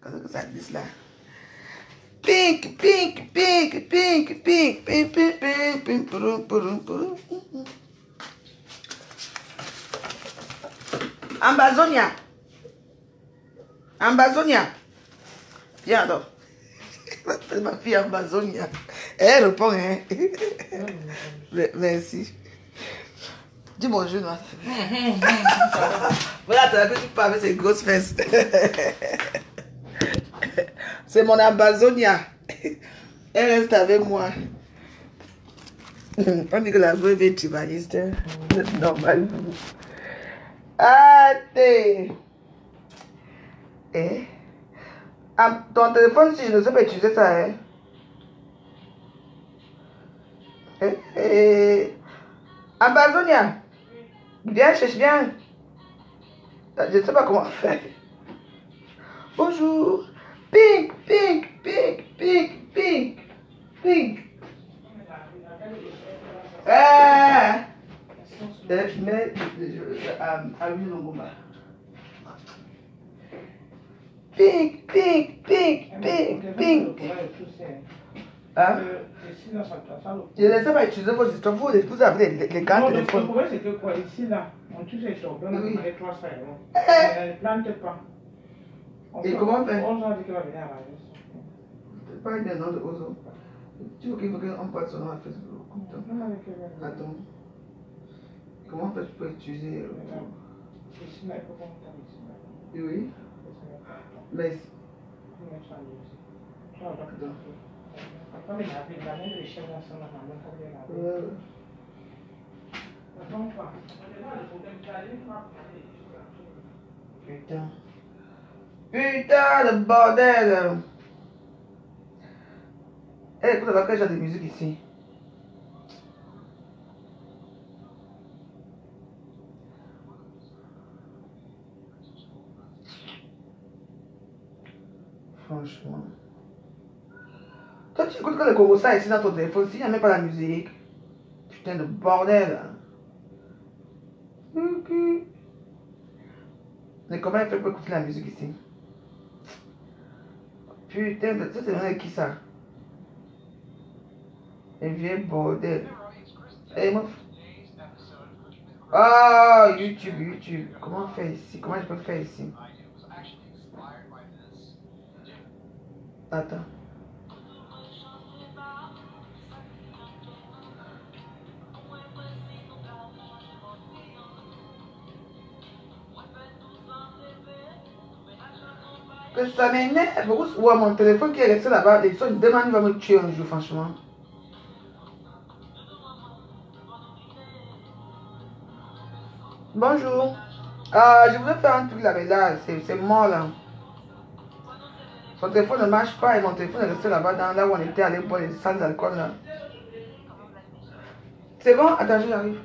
Qu'est-ce que ça dit là? Pink, pink, pink, pink, pink, pink, pink, pink, pink, pink. Ambazonia. Ambazonia. Viens donc. Ma fille Ambazonia. Elle répond, hein. Merci. Dis bonjour, non. Voilà, tu as vu, tu parles avec ces grosses fesses. C'est mon Ambazonia. Elle reste avec moi. On dit que la veuve est tribaliste. C'est normal. Allez. Eh? Ah, ton téléphone, si je ne sais pas utiliser ça, hein? Ambazonia. Viens, cherche, viens. Je ne sais pas comment faire. Bonjour. Pink, pink, pink, pink, pink, pink. Mais, allume le gomma. Pink, pink, pink, pink, pink. Hein? Je ne sais pas utiliser vos histoires. Vous avez les grands téléphones. Le problème, c'est que quoi, ici, là, on touche les choses. On a 3 ça. On ne plante pas. Et comment faire? On a dit qu'il va venir à la maison. C'est pas un nom de Ozo. Tu veux qu'on passe son nom à Facebook? Attends. Comment faire pour utiliser? Ici, là, il faut qu'on t'aille ici. Oui. Mais. Putain. Putain de bordel. Eh, écoute, quel genre de musique ici? Franchement. Toi, tu écoutes que le Congo ça ici dans ton téléphone, s'il n'y a même pas la musique. Putain de bordel. Mais comment il fait pour écouter la musique ici? Putain de... Ça, c'est vraiment qui ça? Un vieux bordel. Eh, moi... Ah, YouTube, YouTube. Comment on fait ici? Comment je peux faire ici? Attends. Que ça m'énerve. Ou à mon téléphone qui est resté là-bas, les gens demandent, il va me tuer un jour, franchement. Bonjour. Ah, je voulais faire un truc là, mais là, c'est mort là. Son téléphone ne marche pas et mon téléphone est resté là-bas, dans là où on était allé boire les salles d'alcool là. C'est bon? Attends, j'arrive.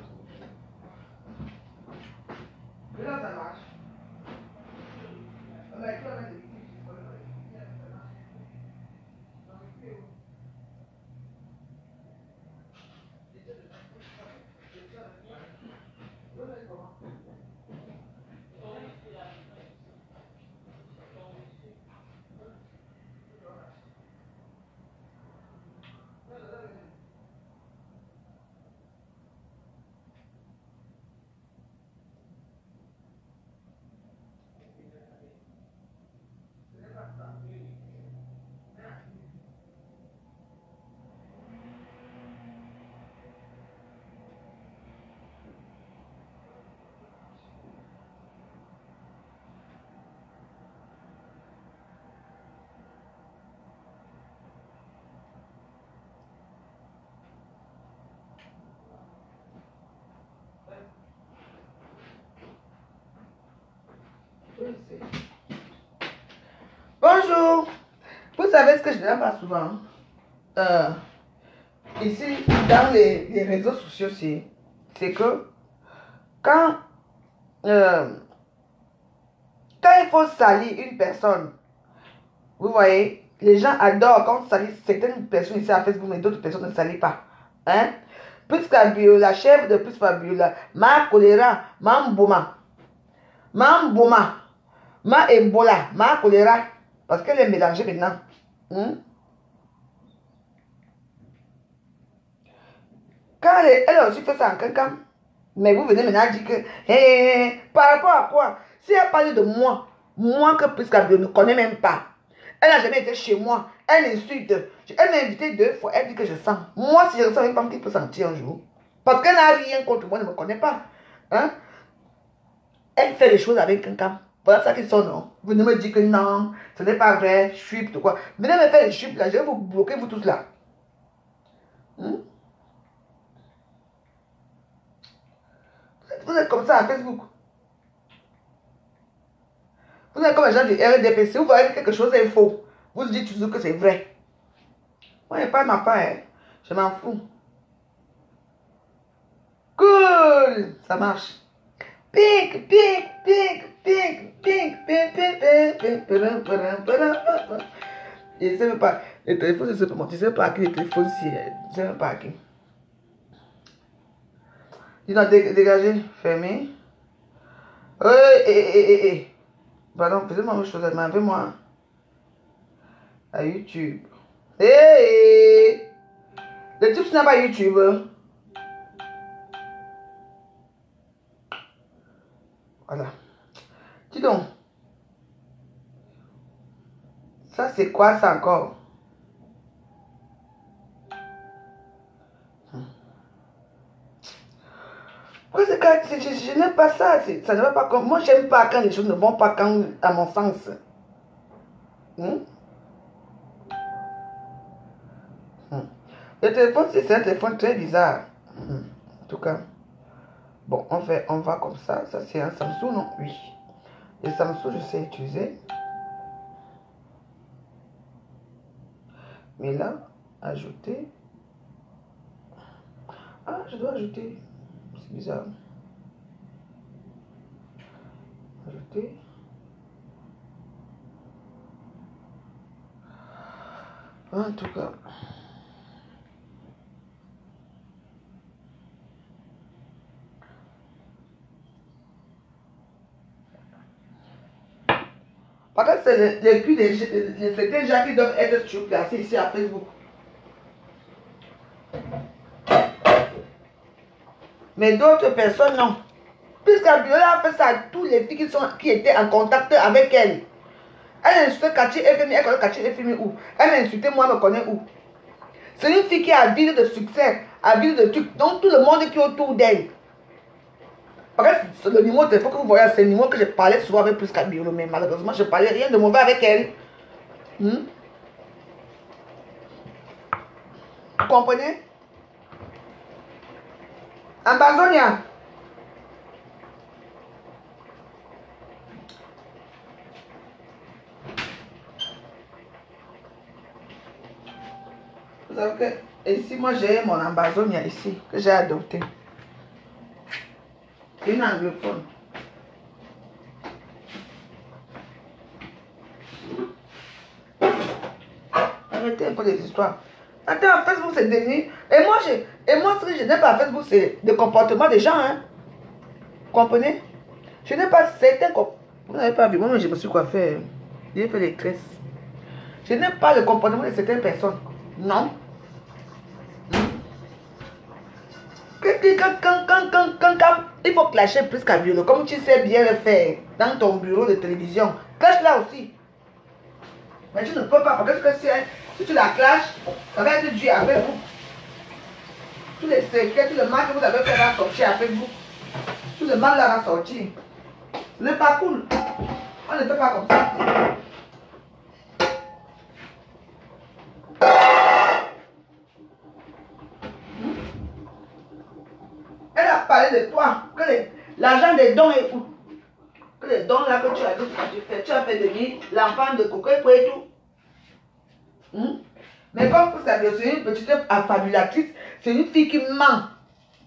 Là, ça marche. Bonjour. Vous savez ce que je ne dis pas souvent. Ici, dans les réseaux sociaux, c'est que quand il faut salir une personne, vous voyez, les gens adorent quand on salit certaines personnes ici à Facebook, mais d'autres personnes ne salissent pas. Hein? Puisque la chef de plus Fabiola, ma choléra, ma mboma, ma Ebola, ma choléra. Parce qu'elle est mélangée maintenant. Hmm? Quand elle a aussi fait ça en quelqu'un, mais vous venez maintenant dire que, par rapport à quoi? Si elle parle de moi, moi que Prisca Bio ne connaît même pas, elle n'a jamais été chez moi, elle insulte, elle m'a invité 2 fois, elle dit que je sens. Moi, si je ressens une femme qui peut sentir un jour, parce qu'elle n'a rien contre moi, elle ne me connaît pas. Hein? Elle fait les choses avec quelqu'un. Voilà ça qu'ils sont, non? Vous ne me dites que non, ce n'est pas vrai, je suis de quoi. Venez me faire les chupes là, je vais vous bloquer, vous tous là. Hmm? Vous êtes comme ça à Facebook. Vous êtes comme les gens du RDP. Si vous voyez que quelque chose est faux, vous dites toujours que c'est vrai. Moi, je n'ai pas ma part. Hein. Je m'en fous. Cool. Ça marche. Pink, pink, pink, pink, pink, pink, pink, pink, pink, pink. Je ne sais même pas. Le téléphone, je ne sais pas. Tu ne sais pas à qui le téléphone si. Je ne sais même pas à qui. Dis donc, dégagez, fermez. Pardon, faisez-moi une chose. M'enlevez-moi à YouTube. Hey! Le type n'a pas YouTube. Voilà. Dis donc. Ça, c'est quoi ça encore? Je n'aime pas ça. Ça ne va pas comme. Moi, j'aime pas quand les choses ne vont pas quand, à mon sens. Le téléphone, c'est un téléphone très bizarre. En tout cas. Bon, on va comme ça. Ça, c'est un Samsung, non? Oui. Le Samsung, je sais utiliser. Mais là, ajouter. Ah, je dois ajouter. C'est bizarre. Ajouter. En tout cas. Par contre, c'est le cul de certains gens qui doivent être surclassés ici à Facebook. Mais d'autres personnes, non. Puisqu'Abiola a fait ça à tous les filles qui étaient en contact avec elle. Elle a insulté Kachi FMI, elle connaît Kachi FMI où? Elle m'a insulté, moi, je me connais où? C'est une fille qui a ville de succès, a ville de trucs, donc tout le monde qui est autour d'elle. Parce que le numéro de téléphone que vous voyez, c'est le numéro que je parlais souvent avec Prisca Bio, mais malheureusement, je ne parlais rien de mauvais avec elle. Vous comprenez? Amazonia. Vous savez que ici, moi, j'ai mon Amazonia ici, que j'ai adopté. Une anglophone. Arrêtez un peu les histoires. Attends, Facebook, c'est devenu... Et moi, ce que je n'aime pas à Facebook, c'est le comportement des gens. Hein. Vous comprenez? Je n'aime pas certains... Vous n'avez pas vu, moi, je me suis coiffé. J'ai fait les tresses. Je n'aime pas le comportement de certaines personnes. Non. Quand il faut clasher plus qu'à bureau, comme tu sais bien le faire dans ton bureau de télévision. Clash là aussi. Mais tu ne peux pas, parce que si tu la clashes, ça va être dû avec vous. Tous les secrets, tout le mal que vous avez fait va sortir avec vous. Tout le mal là va sortir. Ce n'est pas cool. On ne fait pas comme ça. Elle a parlé de toi, que l'argent des dons est où? Que les dons là que tu as dit, tu as fait de lui l'enfant de coco et tout. Mais comme c'est une petite affabulatrice, c'est une fille qui ment.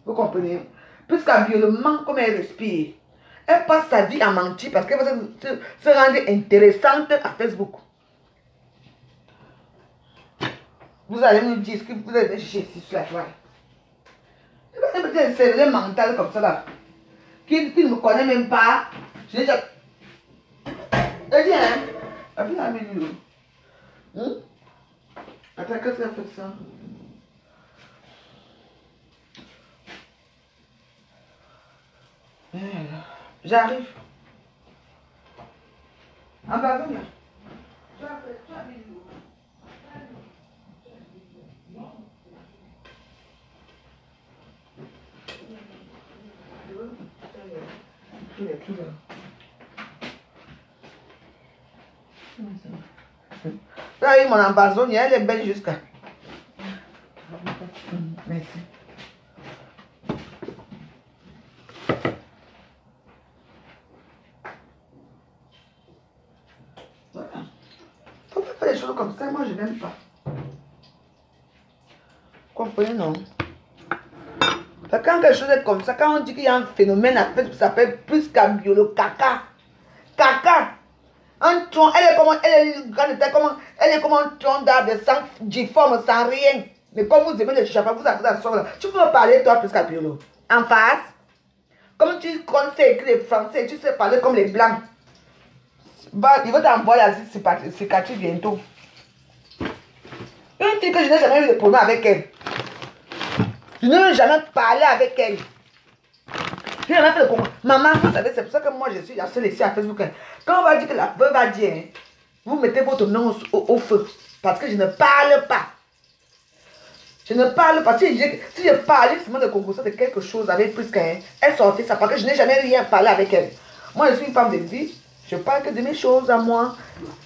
Vous comprenez? Puisqu'elle ment comme elle respire. Elle passe sa vie à mentir parce qu'elle veut se rendre intéressante à Facebook. Vous allez me dire ce que vous allez chercher ici sur la toile. C'est un cerveau mental comme ça là. Qui ne me connaît même pas. Je dis, hein, Elle vient à minuit. Attends, qu'est-ce qu'elle fait ça? J'arrive. En bas, viens. Tu as mis l'eau. Là, mon Amazone, elle est belle jusqu'à. Merci. Voilà. Faut pas faire des choses comme ça, moi je n'aime pas. Comprenez, non? Quand quelque chose est comme ça, quand on dit qu'il y a un phénomène à faire, ça s'appelle plus qu'un biolo, caca. Caca. Un tronc, elle est comme un tronc d'arbre sans difforme, sans rien. Mais comme vous aimez le chichapa, vous avez ça là. Tu peux me parler, toi, plus qu'à biolo. En face, comme tu sais écrire les français, tu sais parler comme les blancs. Bah, il va t'envoyer la cicatrice bientôt. Une fille que je n'ai jamais eu de problème avec elle. Je n'ai jamais parlé avec elle. Je n'ai jamais fait de comprendre. Maman, vous savez, c'est pour ça que moi je suis la seule ici à Facebook. Quand on va dire que la veuve va dire, vous mettez votre nom au feu. Parce que je ne parle pas. Je ne parle pas. Si je parlais seulement de Congo, de quelque chose avec plus qu'elle, elle sortait ça parce que je n'ai jamais rien parlé avec elle. Moi, je suis une femme de vie. Je parle que de mes choses à moi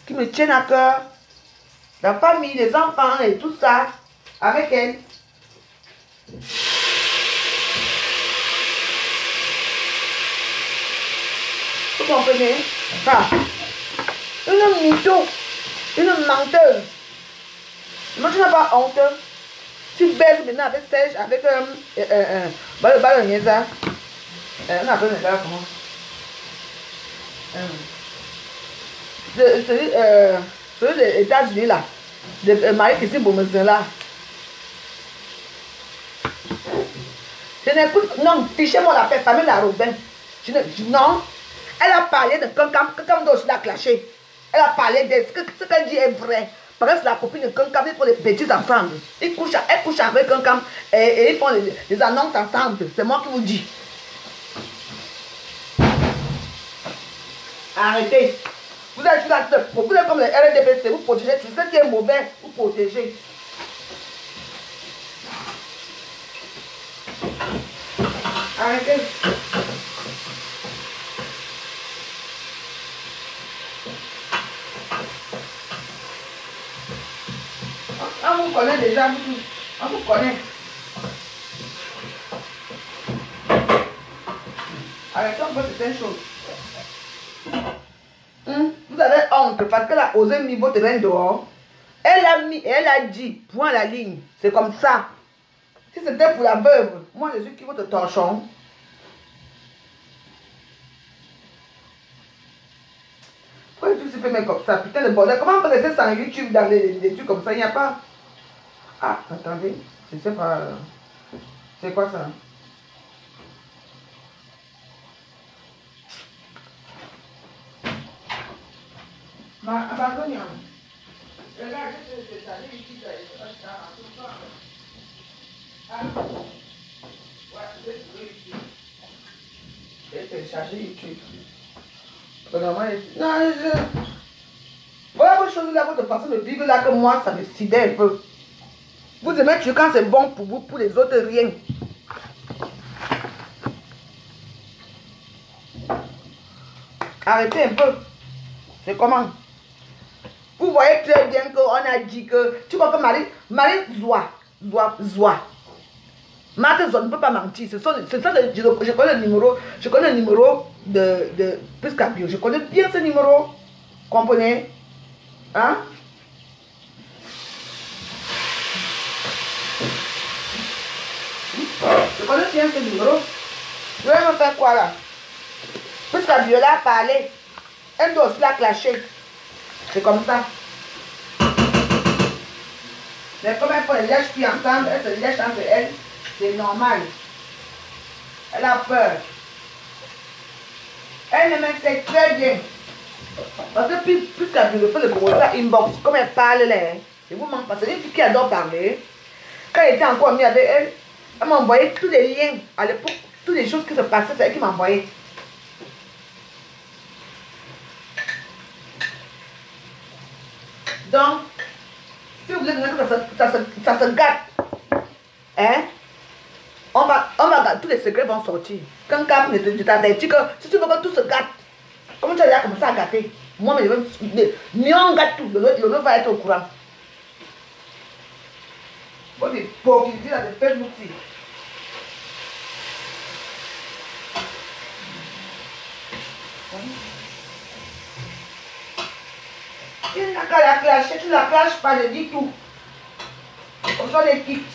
qui me tiennent à cœur. La famille, les enfants et tout ça avec elle. Vous comprenez? Ah. Une mytho, une menteuse. Moi, tu n'as pas honte. Tu baises maintenant avec Serge, avec on appelle ça comment? Celui des États-Unis là, de Marie-Christine Bomezin là. Je n'écoute, non, fichez-moi la paix, famille la Robin. Non, elle a parlé de Kankam, Kankam doit la clasher. Elle a parlé de ce qu'elle dit est vrai. Parce que c'est la copine de Kankam, ils font des bêtises ensemble. Elle couche avec Kankam et ils font des annonces ensemble. C'est moi qui vous dis. Arrêtez. Vous êtes comme les RDPC, vous protégez tout ce qui est mauvais, vous protégez. Arrêtez. On vous connaît déjà, on vous connaît. Arrêtons un peu certaines choses. Vous avez honte parce qu'elle a osé mettre votre reine dehors. Elle a mis, elle a dit, point à la ligne. C'est comme ça. Si c'était pour la veuve, moi je suis qui votre torchon. Pourquoi tu te fais mettre comme ça? Putain de bordel. Comment on peut laisser ça en YouTube dans les trucs comme ça? Il n'y a pas. Ah, attendez. Je sais pas. C'est quoi ça? Abandonne. Regarde, je te salue ici. Je vais télécharger YouTube. Non, voilà vos choses là, votre façon de vivre là que moi, ça me sidère un peu. Vous aimez tuer quand c'est bon pour vous, pour les autres, rien. Arrêtez un peu. C'est comment? Vous voyez très bien qu'on a dit que... Tu vois que Marie Zoua. Marthe Zoua ne peut pas mentir. Je connais le numéro. Je connais le numéro de Piscapio. Je connais bien ce numéro. Comprenez? Hein? Je connais bien ce numéro. Je vais me faire quoi là? Piscapio a parlé. Elle doit aussi la clasher. C'est comme ça. Mais comme elles font les lèches puis ensemble, elles se lèchent entre elles, c'est normal. Elle a peur. Elle me sait très bien Parce que plus qu'à le fait de commencer à inbox, comme elle parle là, je vous manque parce que c'est une fille qui adore parler. Quand elle était encore amie avec elle, elle m'a envoyé tous les liens à l'époque, toutes les choses qui se passaient, c'est elle qui m'a envoyé. Donc, si vous voulez que ça se gâte, hein, on va, tous les secrets vont sortir. Quand Cap je t'avertis que si tu veux que tout se gâte, comment tu vas commencer à gâter? Moi, mais on gâte tout, le va être au courant. Bon, des hypocrisies là de Facebook. Il n'a qu'à la clasher, tu la clashes pas, je dis tout. Comme ça, les quittes.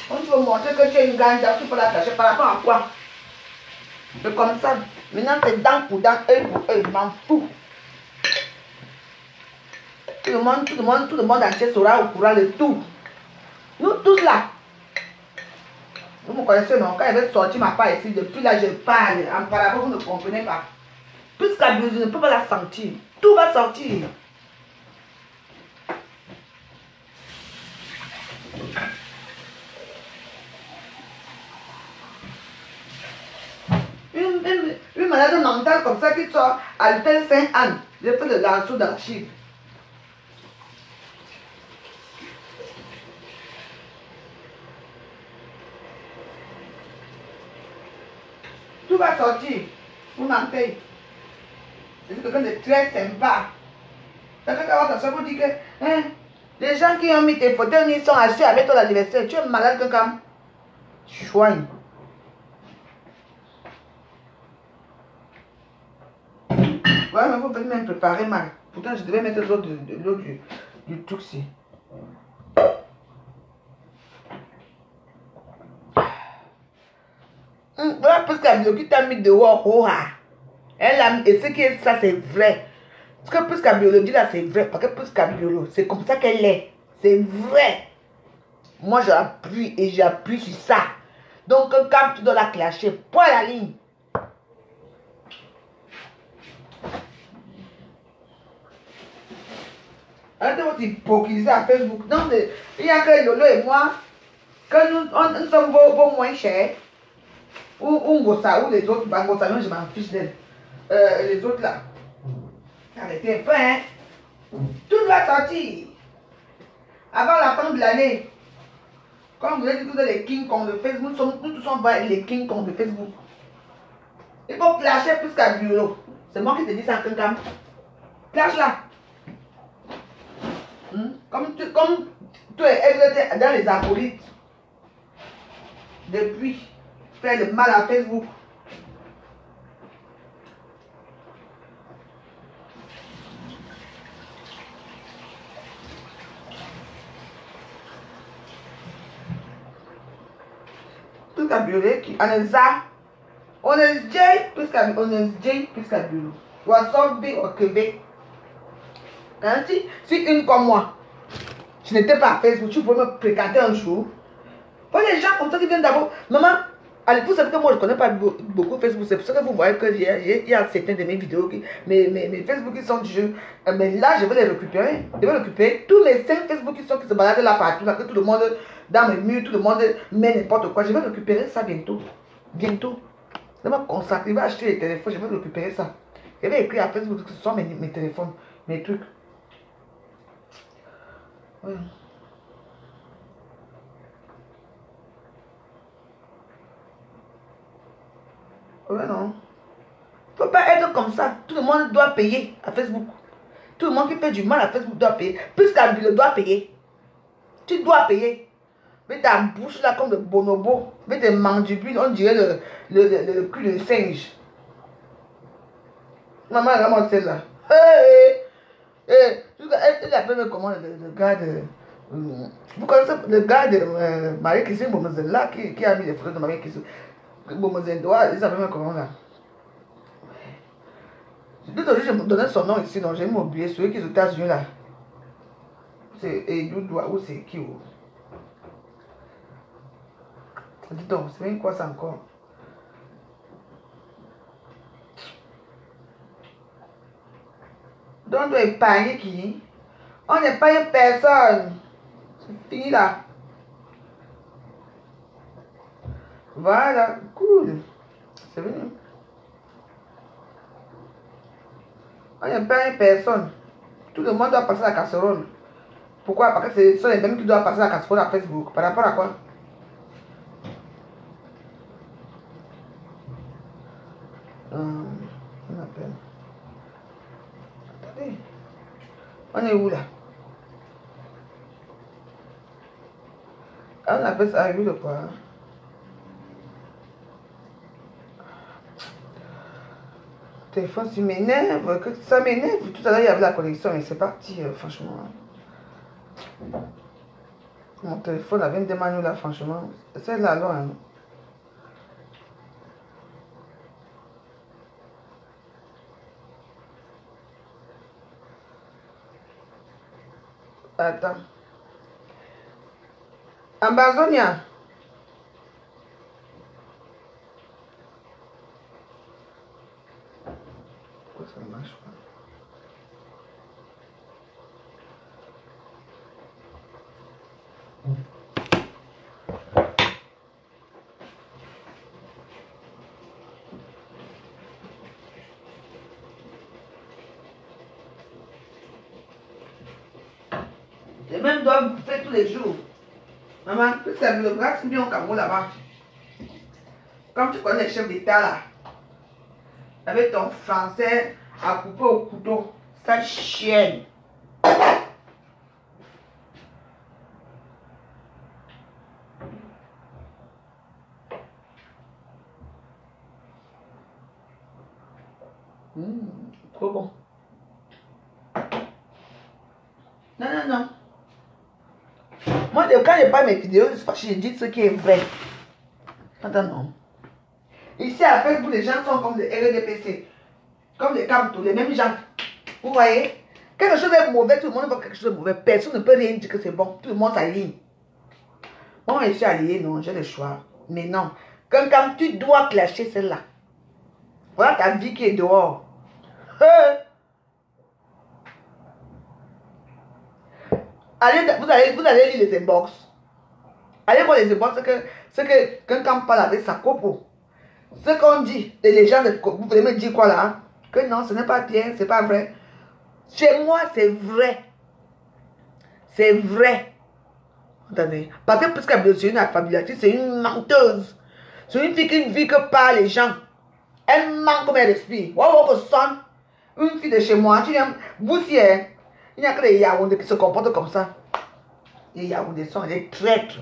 Quand tu veux montrer que tu es une ganja, tu peux la clasher par rapport à quoi? C'est comme ça. Maintenant, c'est dent pour dent, œil pour œil, je m'en fous. Tout le monde entier sera au courant de tout. Nous tous là. Vous me connaissez, non? Quand elle veut sortir ma part ici, depuis là, je parle. En parabole, vous ne comprenez pas. Puisqu'à je ne peux pas la sentir. Tout va sortir. Une malade mentale comme ça qui sort à l'hôtel Saint-Anne. Je fais le lanceau d'archives. Tout va sortir. Vous mentez. C'est quelqu'un de très sympa. Quelqu'un qui va t'asseoir pour dire que hein, les gens qui ont mis tes photos, ils sont assis avec ton anniversaire. Tu es malade quelqu'un. Chouine. Ouais, mais vous pouvez même préparer mal. Pourtant, je devais mettre l'eau du truc-ci. Voilà, parce que qui t'a mis dehors, oh, elle a mis, et ce qui est ça, c'est vrai. Parce que plus qu'à biologie, là, c'est vrai. Parce que plus qu'à biologie, c'est comme ça qu'elle est. C'est vrai. Moi, j'appuie et j'appuie sur ça. Donc, quand tu dois la clasher, point la ligne. Arrêtez votre hypocrisie à Facebook. Non, il n'y a que Lolo et moi, que nous sommes vos moins chers. Ou Ngossa, ou les autres. Bah, Ngossa, je m'en fiche d'elle. Les autres là. Arrêtez un peu, hein. Tout doit sortir. Avant la fin de l'année. Comme vous avez dit, tous les King Kong de Facebook, nous tous sommes les King Kong de Facebook. Il faut clasher plus qu'à bureau. C'est moi qui te dis ça, quelqu'un. Clash là. Comme tu es dans les acolytes. Depuis, faire le mal à Facebook. Plus qu'à bureau, on est ça. On est J plus qu'à bureau. Ou à Sorbi au Québec. Quand si une comme moi, je n'étais pas à Facebook, tu pouvais me fréquenter un jour. Pour les gens comme ça qui viennent d'abord, maman, allez, vous savez que moi je ne connais pas beaucoup Facebook, c'est pour ça que vous voyez qu'il y a certaines de mes vidéos, mes Facebook qui sont du jeu. Mais là, je vais les récupérer. Je vais récupérer tous les 5 Facebook qui se baladent là partout, là, que tout le monde, dans mes murs, tout le monde met n'importe quoi. Je vais récupérer ça bientôt. Bientôt. Je vais me consacrer, je vais acheter les téléphones, je vais récupérer ça. Je vais écrire à Facebook que ce sont mes téléphones, mes trucs. Ouais. Ouais, non. Il ne faut pas être comme ça. Tout le monde doit payer à Facebook. Tout le monde qui fait du mal à Facebook doit payer. Puisqu'à le doit payer. Tu dois payer. Mais ta bouche là comme le bonobo. Mais tes mandibules, on dirait le cul de singe. Maman, regarde-moi celle-là. Elle appelle même comment le gars de... Vous connaissez le gars de Marie-Christine Bomazelle là qui a mis les photos de Marie-Christine Bomazelle. Ils appellent même comment là. L'autre jour, je me donnais son nom ici, non, j'ai oublié celui qui est aux États-Unis là. C'est Edouard ou c'est qui ou. Dis donc, c'est même quoi ça encore? Donc on doit épargner qui? On n'épargne personne. C'est fini là. Voilà, cool. C'est venu. On n'épargne personne. Tout le monde doit passer la casserole. Pourquoi? Parce que ce sont les mêmes qui doivent passer la casserole à Facebook. Par rapport à quoi? On appelle. Attendez. On est où là? On appelle ça huile quoi? Téléphone, ça m'énerve. Ça m'énerve. Tout à l'heure, il y avait la connexion, mais c'est parti, franchement. Mon téléphone avait une démano là, franchement. C'est là, loin. Attends. Amazonia. Pourquoi ça ne marche pas? Les mêmes doivent faire tous les jours. Maman, tout ça, le bras, c'est bien au Cameroun là-bas. Comme tu connais les chefs d'État là, avec ton français à couper au couteau, ça chienne. Trop bon. Non, non, non. Moi, quand je parle mes vidéos, c'est parce que je dis ce qui est vrai. Attends, non. Ici, à Facebook, les gens sont comme des RDPC. Comme des Camto, les mêmes gens. Vous voyez? Quelque chose est mauvais, tout le monde voit quelque chose de mauvais. Personne ne peut rien dire que c'est bon. Tout le monde s'aligne. Moi, je suis allié, non, j'ai le choix. Mais non. Quand tu dois clasher celle-là. Voilà ta vie qui est dehors. Vous allez lire les inbox. Allez voir les inbox, ce que quelqu'un parle avec sa copo. Ce qu'on dit, les gens, vous voulez me dire quoi là? Hein? Que non, ce n'est pas bien, c'est pas vrai. Chez moi, c'est vrai. C'est vrai. Attendez. Parce que puisqu'elle c'est une affabilité, c'est une menteuse. C'est une fille qui ne vit que par les gens. Elle ment comme elle respire. Wow, son. Une fille de chez moi, tu viens, vous si, hein, il n'y a que les Yaoundé qui se comportent comme ça. Les Yaoundés sont des traîtres.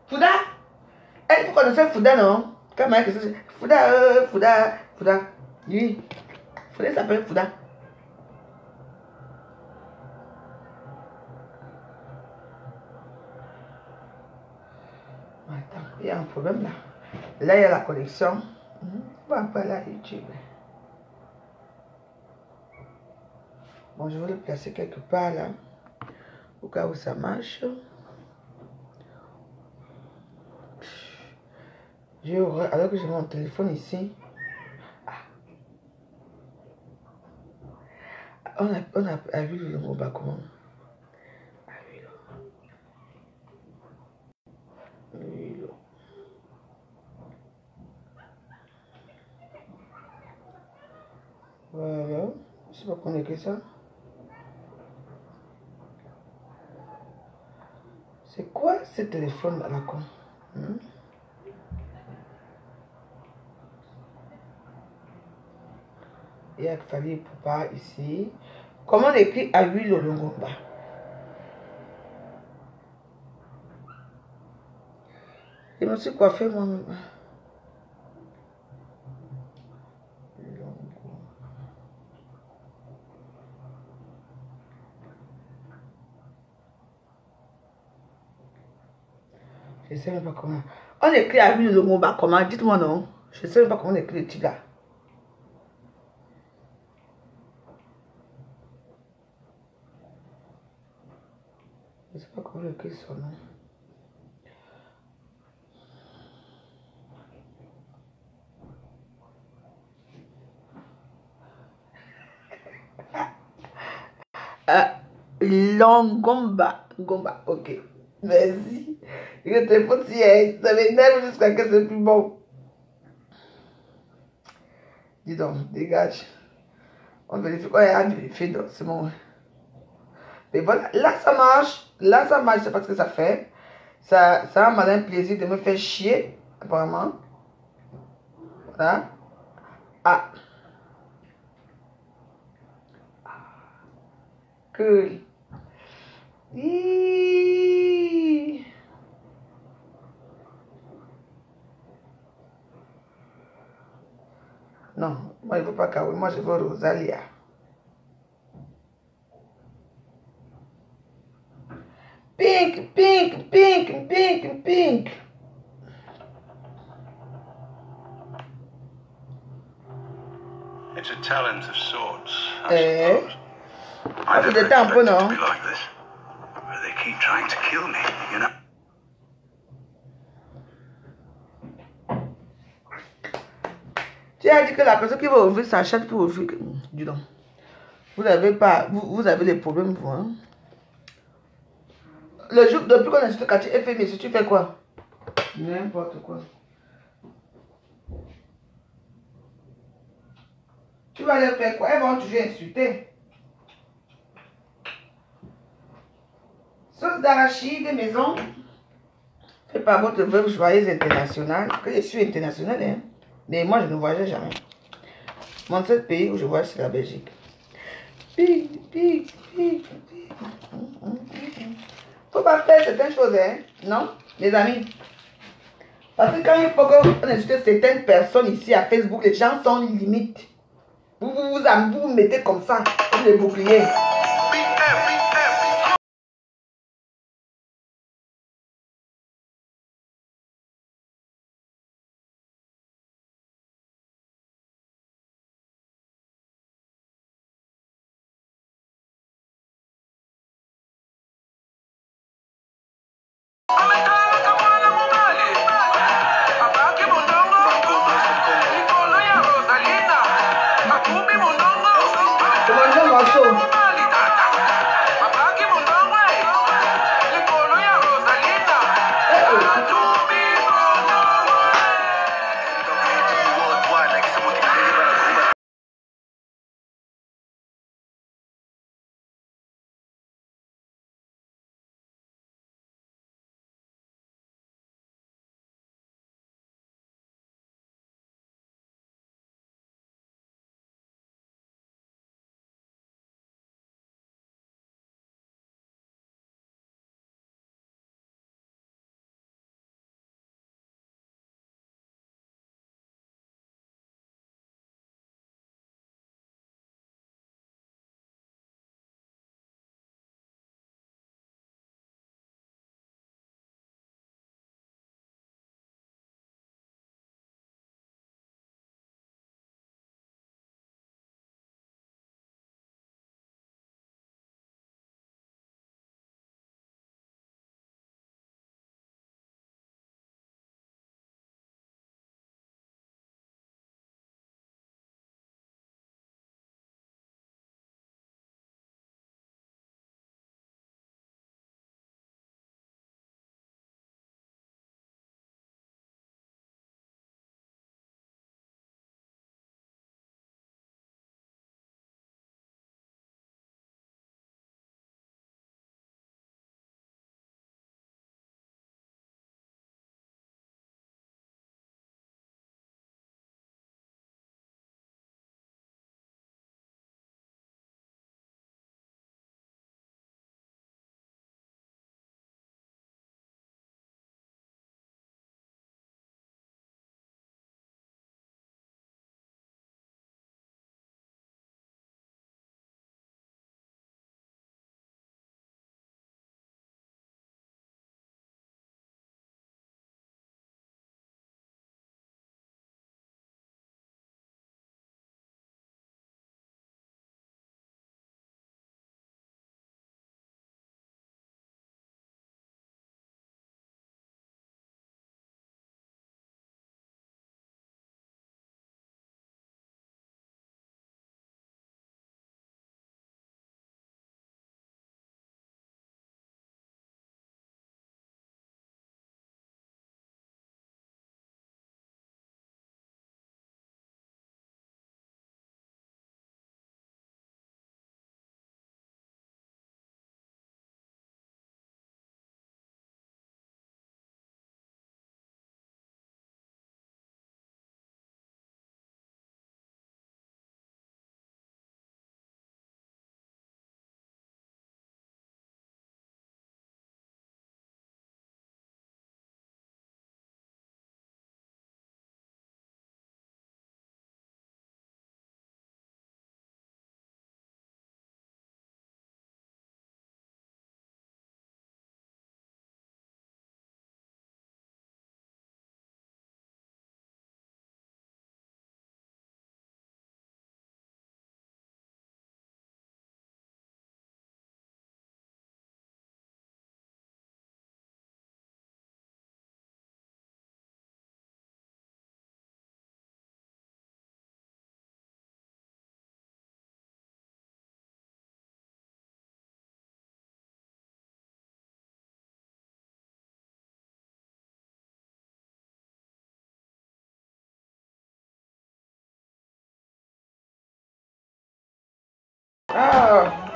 Fouda, vous connaissez Fouda, non? Comment est-ce que c'est? Fouda. Oui. Fouda s'appelle Fouda. Attends, il y a un problème là. Là, il y a la connexion. On va pas la YouTube. Bon, je vais le placer quelque part là. Au cas où ça marche. Alors que j'ai mon téléphone ici. On a vu le mot bas comment? Voilà. Je sais pas qu'on est que ça. C'est quoi ce téléphone à la con? Il y a fallu pour pas ici. Comment on écrit à huile au Longomba? Je me suis coiffé moi-même. Je ne sais même pas comment. On écrit à huile au Longomba comment? Dites-moi non. Je ne sais même pas comment on écrit le titre là. Je ne sais pas comment on écrit son nom. Longomba. Gomba, ok. Merci. Le téléphone, si ça m'énerve jusqu'à que c'est plus bon. Dis donc, dégage. On vérifie. Ouais, on vérifie, donc c'est bon. Mais voilà, là ça marche. Là ça marche, je sais pas ce que ça fait. Ça a un malin plaisir de me faire chier, apparemment. Voilà. Ah. Cool. Hiii. Non, moi je ne veux pas Kaoui, moi je veux Rosalia. Pink, pink, pink, pink, pink. It's a talent of sorts, I suppose. I feel the tempo, no? To be like this. But they keep trying to kill me, you know. Tu as dit que la personne qui va ouvrir sa chatte pour ouvrir. Dis donc. Vous avez pas. Vous avez des problèmes, vous, hein? Le jour depuis qu'on a acheté Cathy FMI, tu fais quoi? N'importe quoi. Tu vas leur faire quoi? Elles vont toujours insulter. Sauce d'arachide maison. Fait par votre veuve joyeuse internationale. Que je suis internationale, hein? Mais moi, je ne voyage jamais. Mon seul pays où je voyage, c'est la Belgique. Pig, pig, pig, pig. Faut pas faire certaines choses, hein? Non, les amis. Parce que quand il faut qu'on insulte certaines personnes ici à Facebook, les gens sont limites. Vous mettez comme ça, comme les boucliers.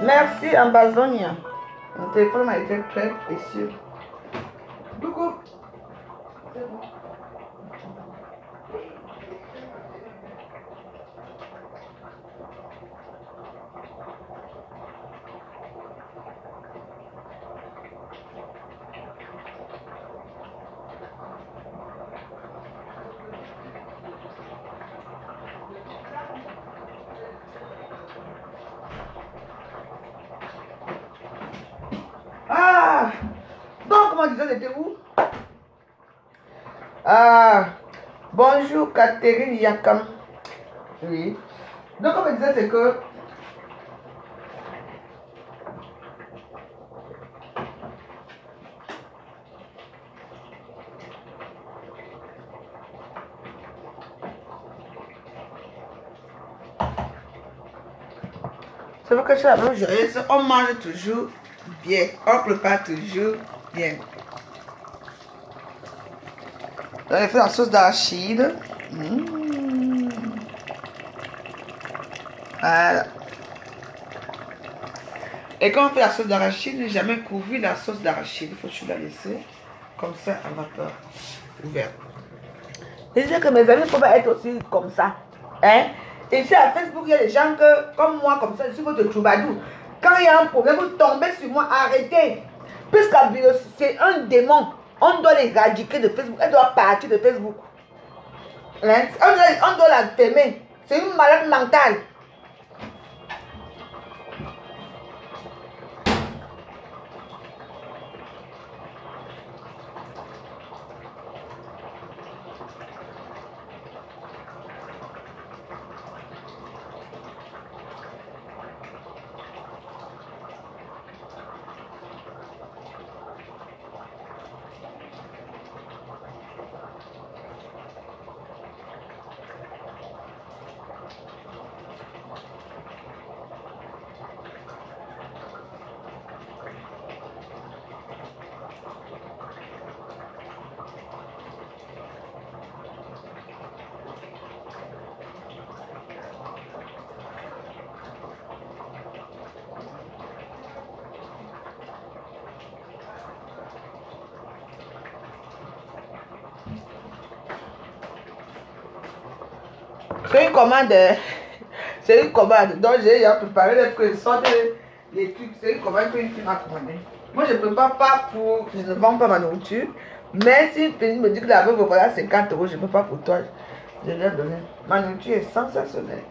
Merci Amazonia. Mon téléphone a été très précieux. Coucou. C'est bon. Ah, donc comment disait, j'étais où? Ah, bonjour Catherine Yakam. Oui. Donc comme je disais, c'est que c'est vrai que chez la même joyeuse, on mange toujours bien, on prépare toujours bien. Donc, j'ai fait la sauce d'arachide. Voilà. Et quand on fait la sauce d'arachide, j'ai jamais couvert la sauce d'arachide. Il faut toujours la laisser comme ça à vapeur ouverte. Je disais que mes amis ne peuvent pas être aussi comme ça. Hein? Et ici à Facebook, il y a des gens que, comme moi, comme ça, je suis votre troubadour. Quand il y a un problème, vous tombez sur moi, arrêtez. Puisque c'est un démon. On doit l'éradiquer de Facebook. Elle doit partir de Facebook. Hein? On doit la fermer. C'est une malade mentale. C'est une commande. C'est une commande. Donc j'ai préparé les trucs. Les trucs. C'est une commande qui m'a commandé. Moi je ne prépare pas pour. Je ne vends pas ma nourriture. Mais si une personne me dit que la veuve voilà 50 €, je ne peux pas pour toi. Je vais donner. Ma nourriture est sensationnelle.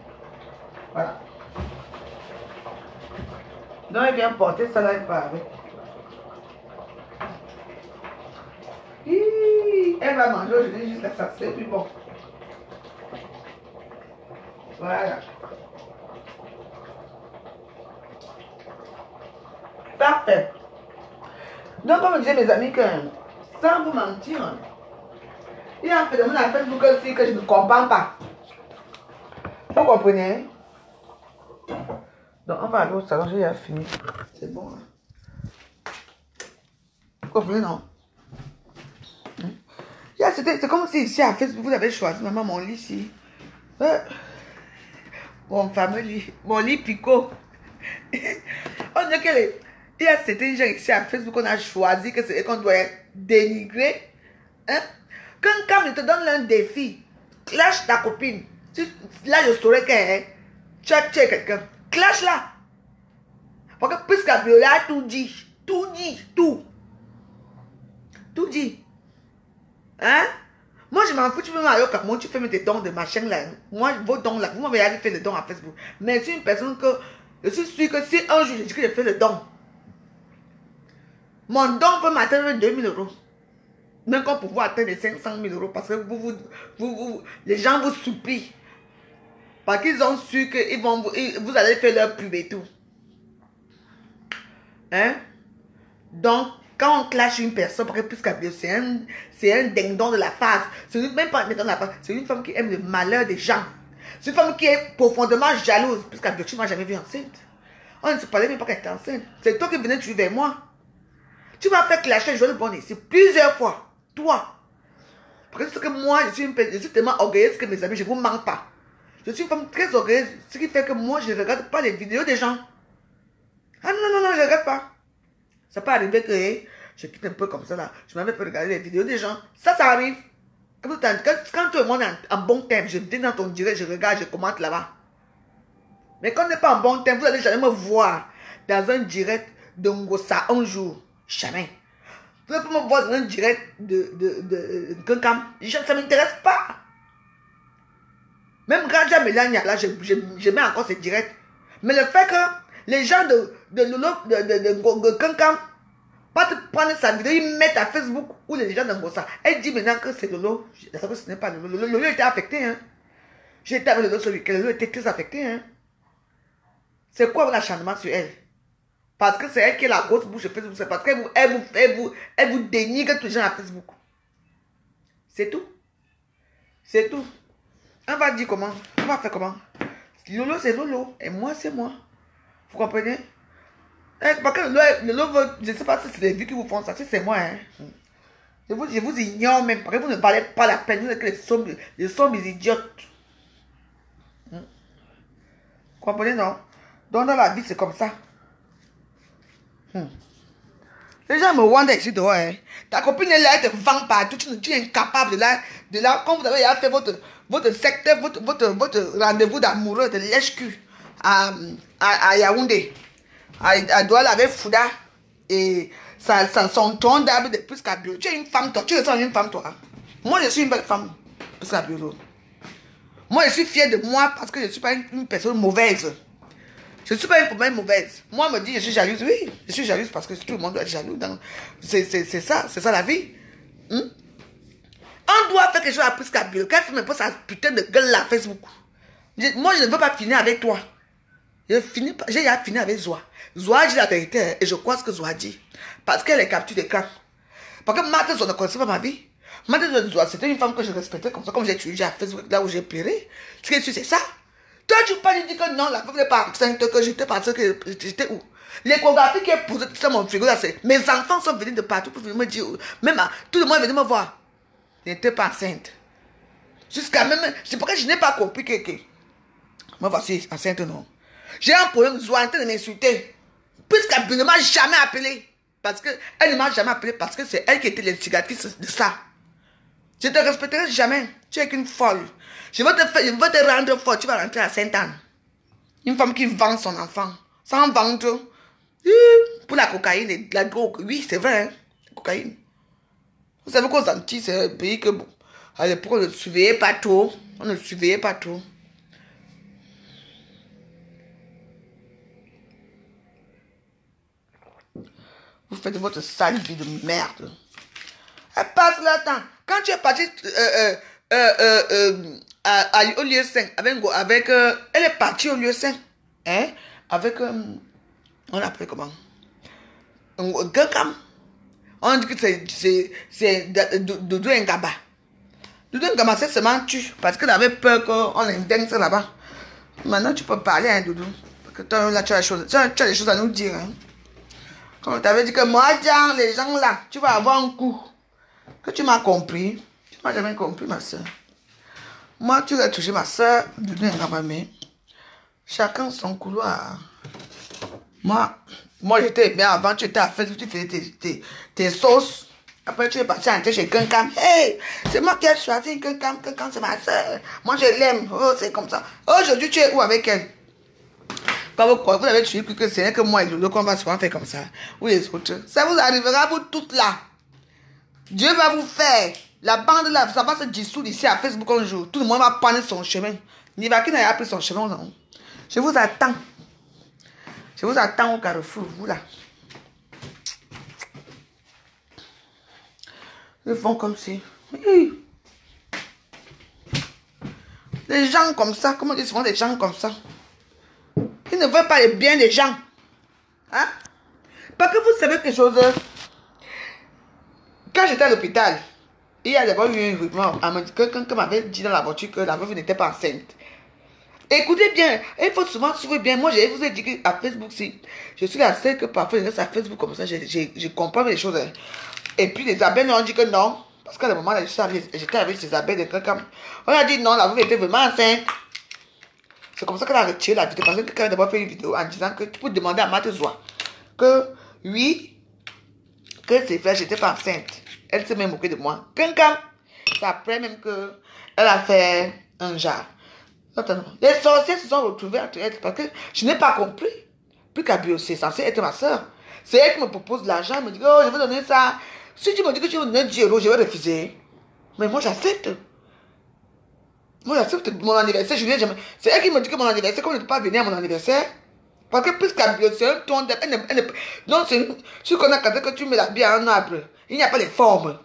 Voilà. Donc elle vient porter ça là et pas avec. Elle va manger aujourd'hui jusqu'à ça. C'est plus bon. Voilà. Parfait. Donc, comme je disais, mes amis, que sans vous mentir, il y a un phénomène à Facebook aussi que je ne comprends pas. Vous comprenez? Donc, on va aller au salon, j'ai déjà fini. C'est bon. Hein? Vous comprenez, non? C'est comme si ici à Facebook, vous avez choisi, maman, mon lit ici. Mon fameux lit, mon lit picot. On dirait qu'il y a certains gens ici à Facebook qu'on a choisi que c'est qu'on doit dénigrer. Hein? Quand je te donne un défi, clash ta copine. Là, je saurais que tu as tué quelqu'un. Clash là. Parce que puisqu'à Viola a tout dit. Tout dit. Tout. Tout dit. Hein? Moi, je m'en fous, tu peux m'aller au Cameroun, tu fais tes dons de machin là. Moi, vos dons là, vous m'avez jamais fait le don à Facebook. Mais c'est une personne que je suis sûr que si un jour je dis que je fais le don, mon don peut m'atteindre 2000 €. Même qu'on peut atteindre 500 000 € parce que les gens vous supplient. Parce qu'ils ont su que vous allez faire leur pub et tout. Hein? Donc, quand on clash une personne, parce que c'est un ding-dong de la face. C'est même pas un ding-dong de la face. C'est une femme qui aime le malheur des gens. C'est une femme qui est profondément jalouse. Puisque tu ne m'as jamais vu enceinte. On ne se parlait même pas qu'elle était enceinte. C'est toi qui venais tuer vers moi. Tu m'as fait clasher, je le bon ici plusieurs fois. Toi. Parce que moi, je suis tellement orgueilleuse que mes amis, je ne vous mens pas. Je suis une femme très orgueilleuse. Ce qui fait que moi, je ne regarde pas les vidéos des gens. Ah non, non, non, je ne regarde pas. Ça peut arriver que je quitte un peu comme ça là. Je m'avais pas regarder les vidéos des gens. Ça arrive. Quand tout le monde est en bon terme, je viens dans ton direct, je regarde, je commente là-bas. Mais quand on n'est pas en bon terme, vous n'allez jamais me voir dans un direct de Ngossa un jour. Jamais. Vous n'allez pas me voir dans un direct de Kankam. Ça ne m'intéresse pas. Même quand j'ai Mélania, là, je mets encore ces directs. Mais le fait que les gens de Lolo, de Kankam, pas te prendre sa vidéo, ils mettent à Facebook ou les gens de Ngossa. Elle dit maintenant que c'est Lolo. J'espère que ce n'est pas Lolo. Lolo était affecté. Hein. J'étais avec Lolo ce week-end. Lolo était très affecté. Hein. C'est quoi l'acharnement sur elle? Parce que c'est elle qui est la grosse bouche de Facebook. C'est parce qu'elle vous dénigre tous les gens à Facebook. C'est tout. C'est tout. On va dire comment? On va faire comment? Lolo, c'est Lolo. Et moi, c'est moi. Vous comprenez? Parce que Lolo veut, je ne sais pas si c'est les vues qui vous font ça. Si c'est moi, hein. Je vous ignore même. Parce que vous ne parlez pas la peine. Vous êtes les sommes idiotes. Vous comprenez, non? Donc, dans la vie, c'est comme ça. Les gens me vendent ici dehors. Hein. Ta copine est là, elle te vend partout. Tu es incapable de là. Quand vous avez fait votre secteur, votre rendez-vous d'amoureux de lèche-cul à Yaoundé, à Douala avec Fouda et son ton d'arbre de plus qu'à Biolo. Tu es une femme, toi. Tu ressembles à une femme, toi. Moi, je suis une belle femme, plus qu'à Biolo. Moi, je suis fière de moi parce que je ne suis pas une personne mauvaise. Je ne suis pas une problème mauvaise. Moi, on me dit, je suis jalouse. Oui, je suis jalouse parce que tout le monde doit être jaloux. C'est ça la vie. On doit faire quelque chose à plus qu'à Biolo. Quand tu me poses sa putain de gueule là, Facebook. Moi, je ne veux pas finir avec toi. J'ai déjà fini avec Zoa. Zoa dit la vérité et je crois ce que Zoa dit. Parce qu'elle est capture d'écran. Parce que Marthe Zoa ne connaissait pas ma vie. Marthe Zoa, c'était une femme que je respectais comme ça, comme j'ai étudié à Facebook, là où j'ai pleuré. Ce que c'est ça. Toi, tu parles, tu dis que non, la femme n'est pas enceinte, que j'étais parti, que j'étais où? L'échographie qui est posée sur mon frigo, là, c'est. Mes enfants sont venus de partout pour venir me dire. Même tout le monde est venu me voir. Je n'étais pas enceinte. Jusqu'à même. C'est pourquoi je n'ai pas compris que. Moi, voici enceinte, non. J'ai un problème, Zoa en train de m'insulter. Puisqu'elle ne m'a jamais appelé. Parce que. Elle ne m'a jamais appelé parce que c'est elle qui était l'instigatrice de ça. Je te respecterai jamais. Tu es qu'une folle. Je veux te rendre folle. Tu vas rentrer à Sainte-Anne. Une femme qui vend son enfant. Sans vendre. Pour la cocaïne et la drogue. Oui, c'est vrai. Hein, la cocaïne. Vous savez qu'aux Antilles, c'est un pays que, bon, à l'époque, on ne surveillait pas trop. On ne surveillait pas trop. Vous faites votre sale vie de merde. Elle passe le temps. Quand tu es parti au lieu 5, avec elle est partie au lieu 5. Hein? Avec, on l'appelle comment? Gankam. On dit que c'est Doudou Ngaba. Doudou Ngaba, c'est seulement tu. Parce qu'elle avait peur qu'on l'indemne ça là-bas. Maintenant, tu peux parler, hein, Doudou. Parce que toi, là, tu as des choses à nous dire. Hein? Comme on t'avait dit que moi, Jean, les gens là, tu vas avoir un coup. Que tu m'as compris. Tu m'as jamais compris, ma soeur. Moi, tu vas toucher ma soeur. Doudou Ngaba, mais chacun son couloir. Moi j'étais bien avant, tu étais à Facebook, tu faisais tes sauces. Après, tu es parti entrer chez Kankam. Hey, c'est moi qui ai choisi Kankam. Kankam, c'est ma soeur. Moi, je l'aime. Oh, c'est comme ça. Aujourd'hui, tu es où avec elle? Quand vous avez tué que ce n'est que moi et Lolo qu'on va souvent faire comme ça. Ou les autres. Ça vous arrivera, vous toutes là. Dieu va vous faire. La bande là, ça va se dissoudre ici à Facebook un jour. Tout le monde va prendre son chemin. Nivaki n'a pas pris son chemin, non. Je vous attends. Je vous attends au carrefour, vous là. Ils font comme si. Les gens comme ça, comment on dit souvent des gens comme ça? Ils ne veulent pas le bien des gens. Hein? Parce que vous savez quelque chose. Quand j'étais à l'hôpital, il y a d'abord eu un rumeur. Quelqu'un m'avait dit dans la voiture que la veuve n'était pas enceinte. Écoutez bien, il faut souvent suivre bien. Moi, je vous ai dit qu'à Facebook, si je suis la seule que parfois je reste à Facebook comme ça, je comprends les choses. Hein. Et puis les abeilles ont dit que non. Parce qu'à le moment où j'étais avec ces abeilles de quelqu'un, on a dit non, la veuve était vraiment enceinte. C'est comme ça qu'elle a retiré la vidéo. Parce que quelqu'un a d'abord fait une vidéo en disant que tu peux demander à Marthe Zoa. que oui, que c'est vrai, j'étais pas enceinte. Elle s'est même moquée de moi. C'est après même que elle a fait un genre. Attends, les sorciers se sont retrouvés entre elles parce que je n'ai pas compris. Plus qu'Abio, c'est censé être ma soeur. C'est elle qui me propose de l'argent. Elle me dit, oh, je vais donner ça. Si tu me dis que tu veux donner 10 euros, je vais refuser. Mais moi, j'accepte. Moi, j'accepte mon anniversaire. C'est elle qui me dit que mon anniversaire, qu'on ne peut pas venir à mon anniversaire. Parce que plus qu'Abio, c'est un ton de... Non, c'est... Si on a que tu mets la bière à un arbre, il n'y a pas les formes.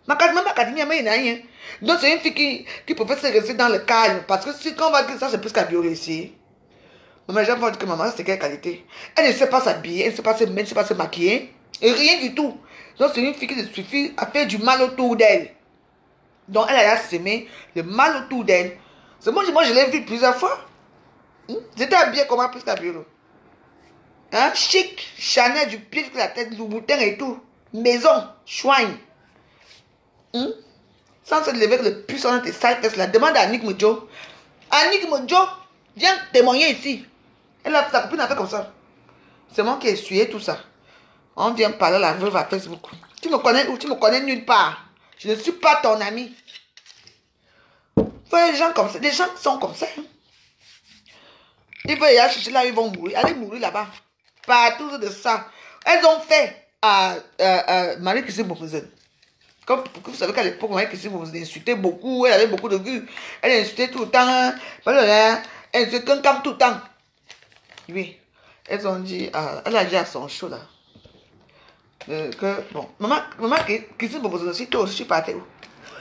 Donc c'est une fille qui peut se rester dans le calme. Parce que si on va dire ça, c'est plus qu'Abio ici. Mais les gens vont dire que maman, c'est quelle qualité. Elle ne sait pas s'habiller, elle ne sait pas se mettre, elle ne sait pas se maquiller. Et rien du tout. Donc c'est une fille qui se suffit à faire du mal autour d'elle. Donc elle a semé le mal autour d'elle. C'est moi, je l'ai vu plusieurs fois. J'étais habillée comment plus qu'Abio. Hein? Chic, Chanel, du pied jusqu'à la tête, Louboutin et tout. Maison, chouigne. Sans se lever le puissant dans tes sales fesses, la demande à Annick Modjo. Annick Modjo, viens témoigner ici. Elle a sa copine a fait comme ça. C'est moi qui ai essuyé tout ça. On vient parler à la veuve à Facebook. Tu me connais où? Tu me connais nulle part. Je ne suis pas ton ami. Les gens comme ça, les gens sont comme ça. Ils veulent y aller chercher là, ils vont mourir. Allez mourir là-bas. Partout de ça. Elles ont fait à Marie-Christine Boumouzen. Comme vous savez qu'à l'époque, Marie-Christine Boumouzen insultait beaucoup. Elle avait beaucoup de vues. Elle insultait tout le temps. Elle insultait quelqu'un tout le temps. Oui. Elles ont dit, elle a dit à son show là. Que, bon, maman, Christine Boumouzen aussi, toi aussi, tu partais où?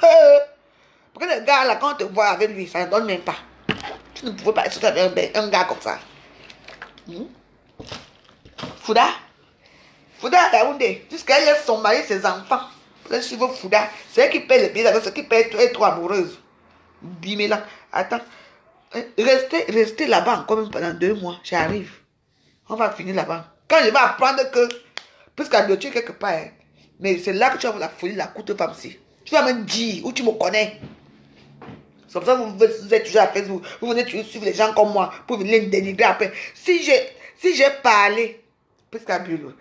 Parce que le gars là, quand on te voit avec lui, ça ne donne même pas. Tu ne pouvais pas être avec un gars comme ça. Fouda Yaoundé, jusqu'à elle laisse son mari, ses enfants. Pour suivre Fouda. C'est elle qui paye le billet avec ce qui paye être trop amoureuse. Bimela. Attends. Restez là-bas encore même pendant 2 mois. J'arrive. On va finir là-bas. Quand je vais apprendre que, puisqu'à tu es quelque part, hein, mais c'est là que tu vas la folie, la courte femme ci. Tu vas me dire où tu me connais. C'est comme ça que vous êtes toujours à Facebook. Vous venez toujours suivre les gens comme moi pour venir les dénigrer après. Si j'ai parlé, puisqu'à Bureau,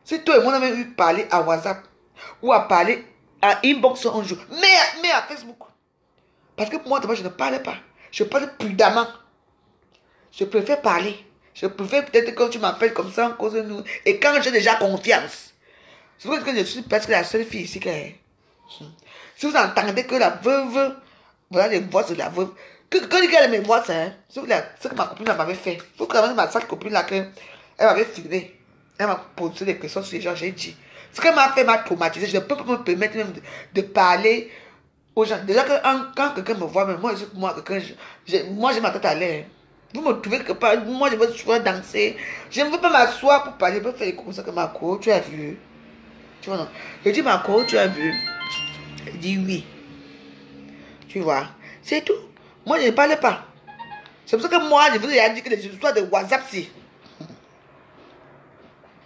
si toi et moi on avait eu parlé à WhatsApp ou à parler à inbox un jour, mais à Facebook. Parce que moi, je ne parle pas. Je parle prudemment. Je préfère parler. Je préfère peut-être que tu m'appelles comme ça en cause de nous. Et quand j'ai déjà confiance. C'est pour ça que je suis presque la seule fille ici. Si vous entendez que la veuve, voilà les voix de la veuve. Quand il y a mes voix, c'est ce que ma copine m'avait fait. Faut que ma sale copine là, elle m'avait filmé. Elle m'a posé des questions sur les gens, j'ai dit. Ce qu'elle m'a fait m'a traumatisé. Je ne peux pas me permettre même de parler aux gens. Déjà que quand quelqu'un me voit, moi j'ai ma tête à l'air. Vous me trouvez quelque part, moi je veux toujours danser. Je ne veux pas m'asseoir pour parler, je veux faire les comme ça que Marco, tu as vu. Tu vois non? Je dis Marco, tu as vu. Elle dit oui. Tu vois, c'est tout. Moi je ne parle pas. C'est pour ça que moi je vous ai dit que les histoires de WhatsApp si.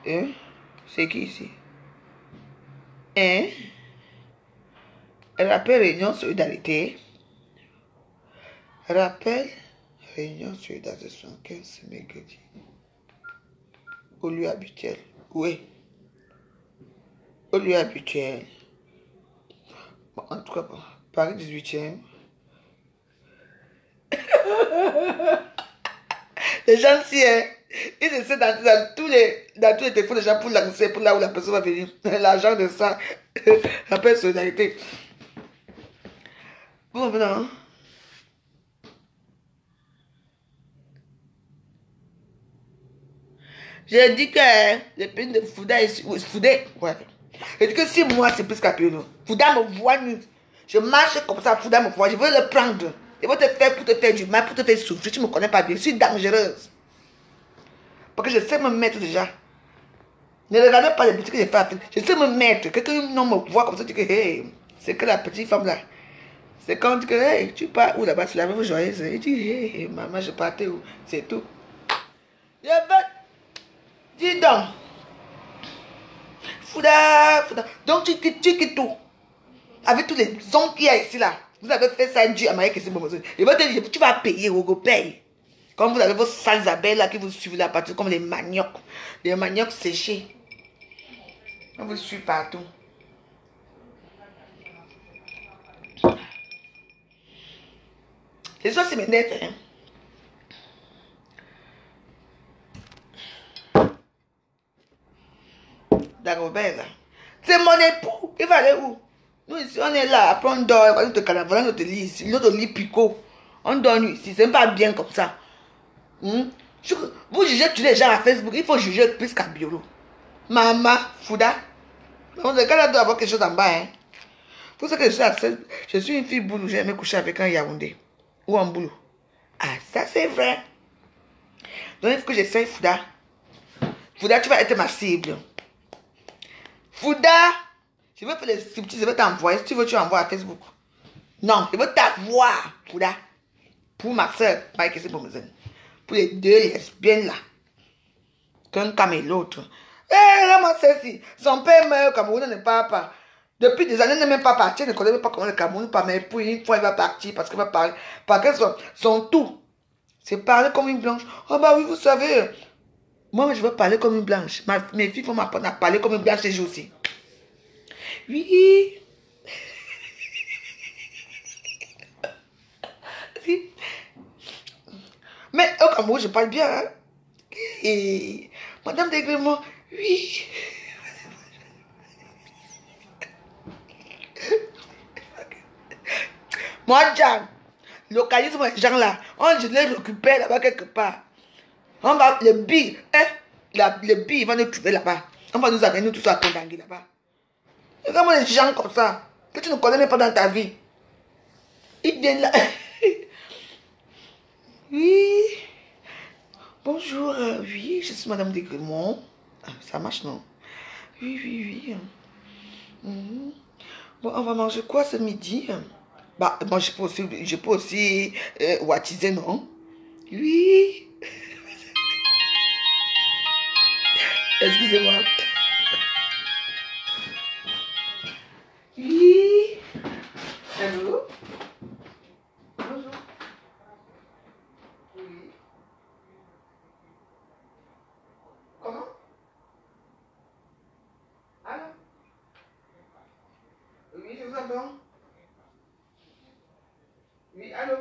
Hein? C'est qui ici? Hein? Rappel réunion solidarité. Rappel réunion solidarité 75 mercredi. Au lieu habituel. Oui. Au lieu habituel. Bon, en tout cas, bon, Paris 18e. Les gens si hein, ils essaient dans tous les téléphones des gens pour lancer pour là où la personne va venir. L'argent de ça. Rappel solidarité. Bon, maintenant. J'ai dit que le pays de Fouda est Foudé. Ouais. J'ai dit que si moi c'est plus qu'Apio. Fouda me voit nu. Je marche comme ça, Fouda me voit. Je veux le prendre. Je veux te faire pour te faire du mal, pour te faire souffrir. Tu ne me connais pas bien. Je suis dangereuse. Parce que je sais me mettre déjà. Ne regardez pas les petits que j'ai fait. Je sais me mettre. Quelqu'un me voit comme ça, tu dis que hey, c'est que la petite femme là. C'est quand tu dis que hey, tu pars où là-bas, c'est la même joyeuse. Il dit hey, maman, je partais où? C'est tout. Je vais. Dis donc. Fouda. Donc tu quittes tout. Avec tous les hommes qu'il y a ici là. Vous avez fait ça dû à Marie-Christine Boumouzen. Il va te dire, tu vas payer, Ogo paye. Comme vous avez vos sales abeilles là qui vous suivent là partout, comme les maniocs. Les maniocs séchés. On vous suit partout. Les autres, c'est mes nerfs. Hein. D'accord, ben là. C'est mon époux. Il va aller où? Nous ici, on est là. Après, on dort. On te canavoler notre lit ici. Notre lit picot. On dort nous ici. C'est pas bien comme ça. Vous jugez tous les gens à Facebook. Il faut juger plus qu'à Biolo. Maman, Fouda. On doit avoir quelque chose en bas. Hein. Pour ça que je suis une fille boulot. J'ai aimé coucher avec un Yaoundé. Ou en boulot. Ah, ça c'est vrai. Donc il faut que j'essaye Fouda. Fouda, tu vas être ma cible. Fouda, je veux faire les subtils, je vais t'envoyer. Si tu veux, tu envoies à Facebook. Non, je veux t'avoir, Fouda. Pour ma soeur, Mike, c'est pour mes amis. Pour les deux lesbiennes là. Qu'un comme l'autre. Eh, là, moi, c'est si. Son père meurt au Cameroun, ne part pas. Depuis des années, il n'est même pas parti. Il ne connaît même pas comment le Cameroun part. Mais puis, une fois, il va partir parce qu'il va parler. Parce que son tout, c'est parler comme une blanche. Oh, bah oui, vous savez. Moi, je veux parler comme une blanche. Mes filles vont m'apprendre à parler comme une blanche ces jours-ci. Oui. Oui. Mais au Cameroun, je parle bien. Hein? Et Madame Degrément, oui. Moi, Jean, localise les gens là. Je les récupère là-bas quelque part. On va, le billes, hein? Le billes, il va nous trouver là-bas. On va nous amener nous tous à Tondangui là-bas. Et comment les gens comme ça, que tu ne connais même pas dans ta vie, ils viennent là. Oui. Bonjour, oui, je suis Madame Degrément. Ah, ça marche, non? Oui, oui, oui. Bon, on va manger quoi ce midi? Bah, moi, je peux aussi watiser, non? Oui. Excusez-moi. Oui. Allô? Bonjour. Oui. Comment? Allô? Oui, je vous entends. Oui, allô?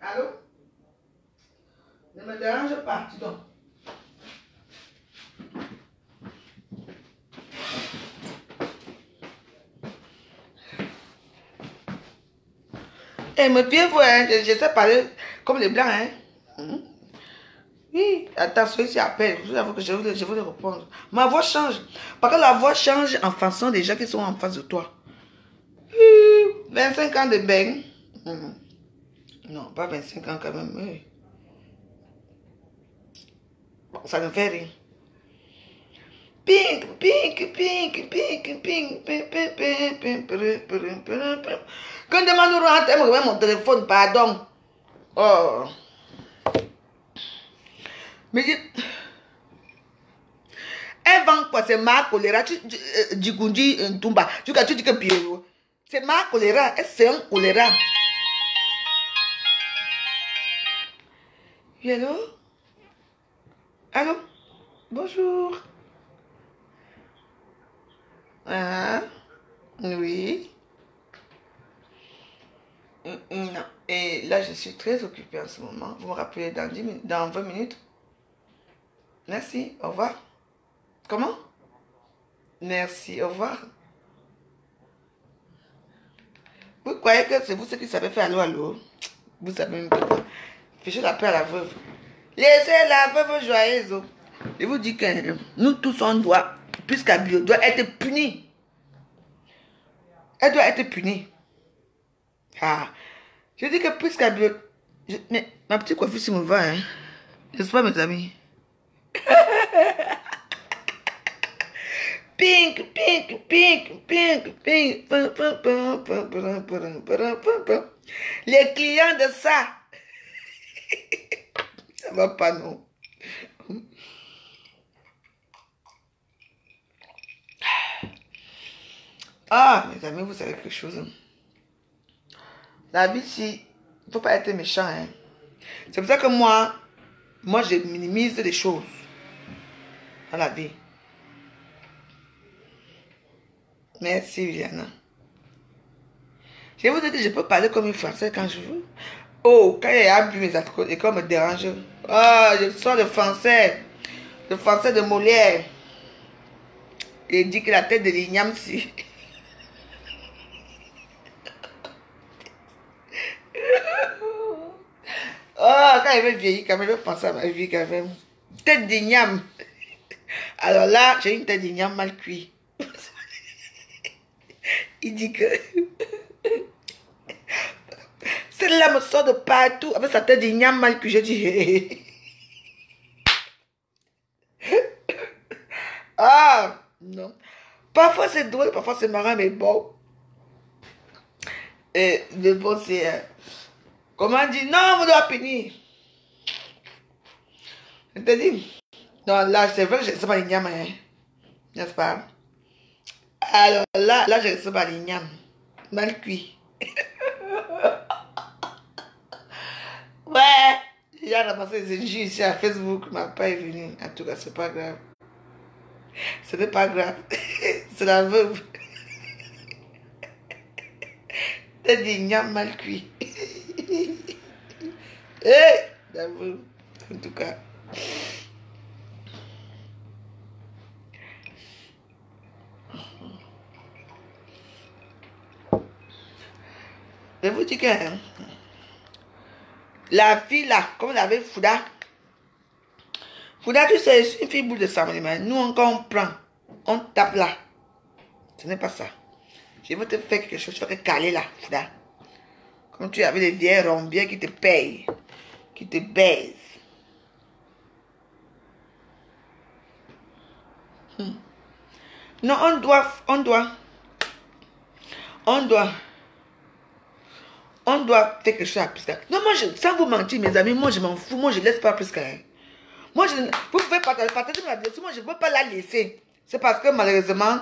Allô? Ne me dérange pas, dis donc. Eh, me fiez-vous, hein? Je sais parler comme les blancs, hein? Oui, attention, ici appelle. J'avoue que je voulais répondre. Ma voix change. Parce que la voix change en façon des gens qui sont en face de toi. 25 ans de beigne. Non, pas 25 ans quand même. Oui. Bon, ça ne fait rien. Pink, pink, pink, pink, pink, pink, pink, pink, pink, pink. Quand demande nous rentre, elle me remet mon téléphone, pardon. Oh. Mais elle vend quoi? C'est ma choléra. Tu dis Tumba. Tu dis que Pierrot. C'est ma choléra. C'est un choléra. Oui, allô? Allô? Bonjour. Ah, oui. Non. Et là, je suis très occupée en ce moment. Vous me rappelez dans 10 minutes, dans 20 minutes? Merci. Au revoir. Comment? Merci. Au revoir. Vous croyez que c'est vous ceux qui savez faire allô, allô? Vous savez même pas. Fichez la paix à la veuve. Laissez la veuve joyeuse. Je vous dis que nous tous, on doit, puisqu'à Bio, doit être puni. Elle doit être punie. Ah. Je dis que puisqu'à Bio. Mais ma petite coiffure, si me va, hein. N'est-ce pas, mes amis? Pink, pink, pink, pink, pink. Les clients de ça. Ça va pas, non. Ah, mes amis, vous savez quelque chose. La vie, si Il ne faut pas être méchant. Hein. C'est pour ça que moi, je minimise les choses dans la vie. Merci, Viviana. Je vous dis que je peux parler comme une Française quand je veux. Oh, quand il y a bu mes alcools et qu'on me dérange. Oh, je sors le français. Le français de Molière. Il dit que la tête de l'igname, si. Oh, quand il veut vieillir, quand même, il veut penser à ma vie, quand même. Tête d'igname. Alors là, j'ai une tête d'igname mal cuite. Il dit que... Celle-là me sort de partout avec sa tête d'igname mal cuite. Je dis... Ah, non. Parfois c'est drôle, parfois c'est marrant, mais bon. Mais bon, c'est... comment on dit? Non, on doit punir. Je te dis. Non, là, c'est vrai que je ne sais pas l'igname, hein. N'est-ce pas? Alors là, je ne sais pas l'igname. Mal cuit. Ouais. J'ai ramassé des injures ici à Facebook. Ma papa est venu. En tout cas, c'est pas grave. Ce n'est pas grave. C'est la veuve. T'as dit igname mal cuit. La veuve. En tout cas. Je vous dis que la fille là, comme vous l'avez Fouda, tu sais, c'est une fille boule de sang. Nous encore on prend, on tape là. Ce n'est pas ça. Je vais te faire quelque chose, je vais te caler là, Fouda. Comme tu avais des vieilles rombières qui te payent, qui te baisent. Non, on doit faire quelque chose à Prisca. Non, moi, sans vous mentir, mes amis, moi, je m'en fous. Moi, je ne laisse pas Prisca. Moi, vous pouvez partager ma blessure. Moi, je ne veux pas la laisser. C'est parce que, malheureusement,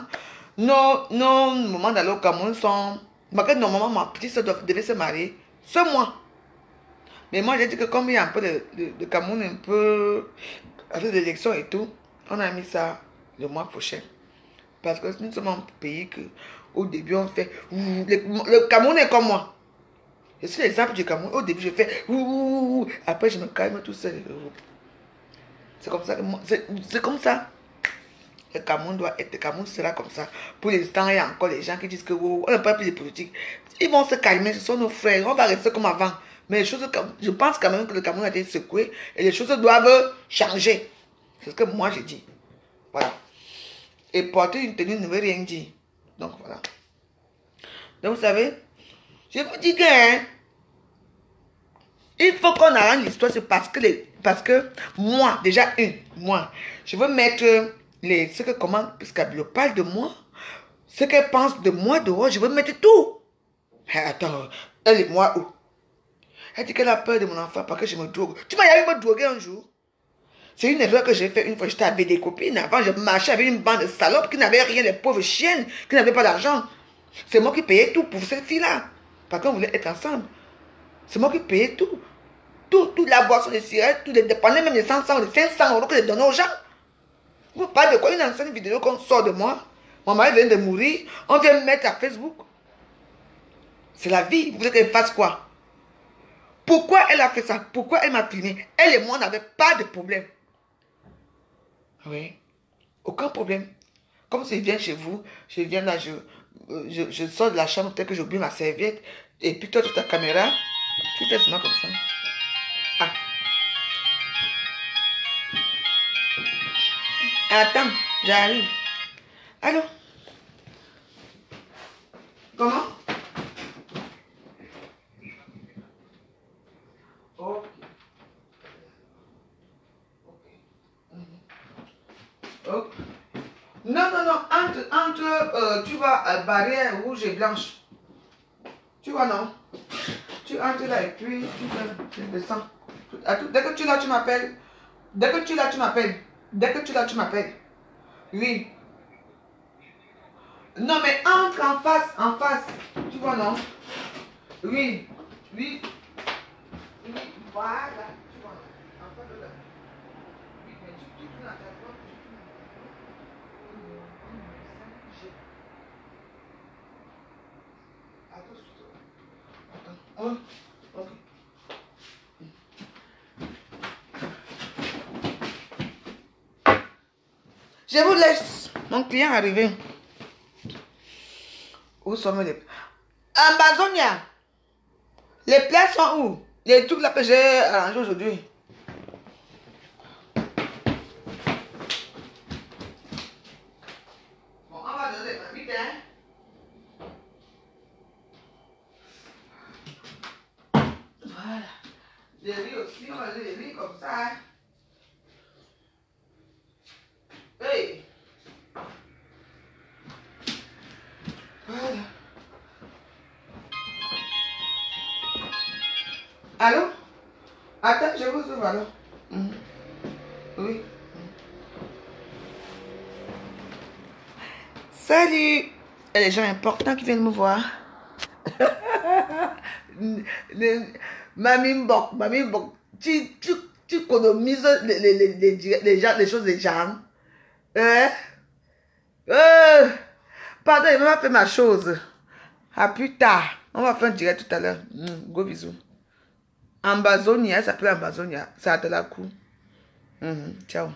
nos moments d'aller au Cameroun sont... Malgré normalement, ma petite soeur devait se marier ce mois. Mais moi, j'ai dit que comme il y a un peu de Cameroun, un peu... avec l'élection et tout, on a mis ça le mois prochain. Parce que nous sommes un pays que, au début, on fait... Le Cameroun est comme moi. Je suis l'exemple du Cameroun. Au début, je fais ouh. Après, je me calme tout seul. C'est comme ça. C'est comme ça. Le Cameroun doit être. Le Cameroun sera comme ça. Pour l'instant, il y a encore les gens qui disent que on n'a pas plus de politique. Ils vont se calmer. Ce sont nos frères. On va rester comme avant. Mais les choses, je pense quand même que le Cameroun a été secoué. Et les choses doivent changer. C'est ce que moi, j'ai dit. Voilà. Et porter une tenue ne veut rien dire. Donc, voilà. Donc, vous savez, je vous dis que il faut qu'on arrange l'histoire, c'est parce que moi, déjà moi, je veux mettre ce que comment, puisqu'elle parle de moi, ce qu'elle pense de moi dehors, je veux mettre tout. Attends, elle et moi où? Elle dit qu'elle a peur de mon enfant parce que je me drogue. Tu m'as eu me droguer un jour? C'est une erreur que j'ai fait une fois, j'étais avec des copines. Avant, je marchais avec une bande de salopes qui n'avaient rien, les pauvres chiennes, qui n'avaient pas d'argent. C'est moi qui payais tout pour cette fille-là. Parce qu'on voulait être ensemble. C'est moi qui payais tout. Toute la boisson de cigarettes, tout les dépendants, même les 500 ou les 500 € que je donnais aux gens. Vous parlez de quoi? Une ancienne vidéo qu'on sort de moi. Mon mari vient de mourir. On vient me mettre à Facebook. C'est la vie. Vous voulez qu'elle fasse quoi? Pourquoi elle a fait ça? Pourquoi elle m'a filmé? Elle et moi n'avaient pas de problème. Oui. Aucun problème. Comme si je viens chez vous, je viens là, je sors de la chambre, peut-être que j'oublie ma serviette. Et puis toi, sur ta caméra, tu fais seulement comme ça. Ah. Attends, j'arrive. Allô? Comment? Ok. Ok. Non, entre tu vois, barrière rouge et blanche. Tu vois, non? Tu entres là et puis tu descends. Dès que tu es là, tu m'appelles. Dès que tu es là, tu m'appelles. Dès que tu es là, tu m'appelles. Oui. Non, mais entre en face. Tu vois, non? Oui. Oui. Voilà. Tu vois. Encore de là. Oui, mais tu tournes à ta droite. Attends. Oh, ok. Je vous laisse. Mon client est arrivé. Où sont les... Amazonia. Les plats sont où? Les trucs là que j'ai arrangés aujourd'hui. Bon, on va donner les marmites, hein. Voilà. Les riz aussi, on va donner les riz comme ça. Hein. Hey. Voilà. Allô? Attends, je vous ouvre alors. Oui. Salut! Il y a des gens importants qui viennent me voir. Mamie Mbok, tu économises les choses des gens. Hein? Pardon, il m'a fait ma chose. À plus tard. On va faire un direct tout à l'heure. Gros bisous. Amazonia, ça s'appelle Amazonia. Ça a de la coup. Ciao.